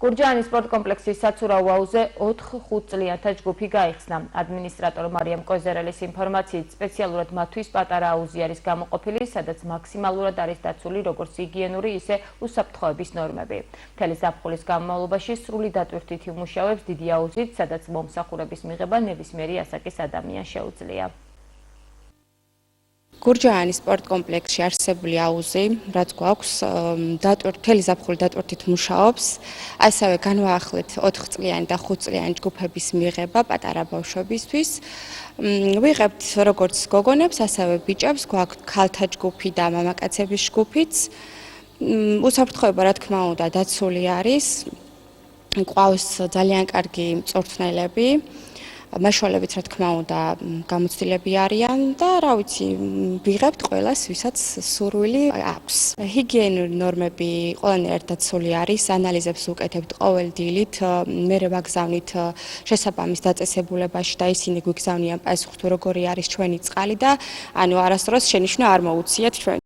გურჯაანის სპორტკომპლექსის საცურაო აუზზე 4-5 წლიანთა ჯგუფი გაიხსნა. ადმინისტრატორ მარიამ კოზერელის ინფორმაციით, სპეციალურად მათთვის პატარა აუზი არის გამოყოფილი, სადაც მაქსიმალურად არის დაცული როგორც ჰიგიენური, ისე უსაფრთხოების ნორმები. მთელი ზაფხულის განმავლობაში სრული დატვირთვით იმუშავებს დიდი აუზით, სადაც მომსახურების მიღება ნებისმიერი ასაკის ადამიანს შეუძლია. გურჯაანის სპორტკომპლექსში არსებული აუზი, რაც გვაქვს, მთელი ზაფხული დატვირთვით მუშაობს, ასევე განვაახლეთ 4 წლიანი და 5 წლიანი ჯგუფების მიღება პატარა ბავშვებისთვის. ვიღებთ როგორც გოგონებს, ასევე ბიჭებს, გვაქვს ქალთა ჯგუფი და მამაკაცების ჯგუფიც. უსაფრთხოება, რა თქმა უნდა, დაცული არის. ყავს ძალიან კარგი მწვრთნელები. მაშველებით, რა თქმა უნდა, გამოცდილები არიან და რა ვიცი, ვიღებთ ყველას, ვისაც სურვილი აქვს. ჰიგიენური ნორმები ყველანაირად დაცული არის, ანალიზებს ვუკეთებთ ყოველ დილით, მერე ვაგზავნით შესაბამის დაწესებულებაში და ისინი გვიგზავნიან პასუხს თუ როგორი არის ჩვენი წყალი და არასდროს შენიშვნა არ მოუციათ ჩვენ.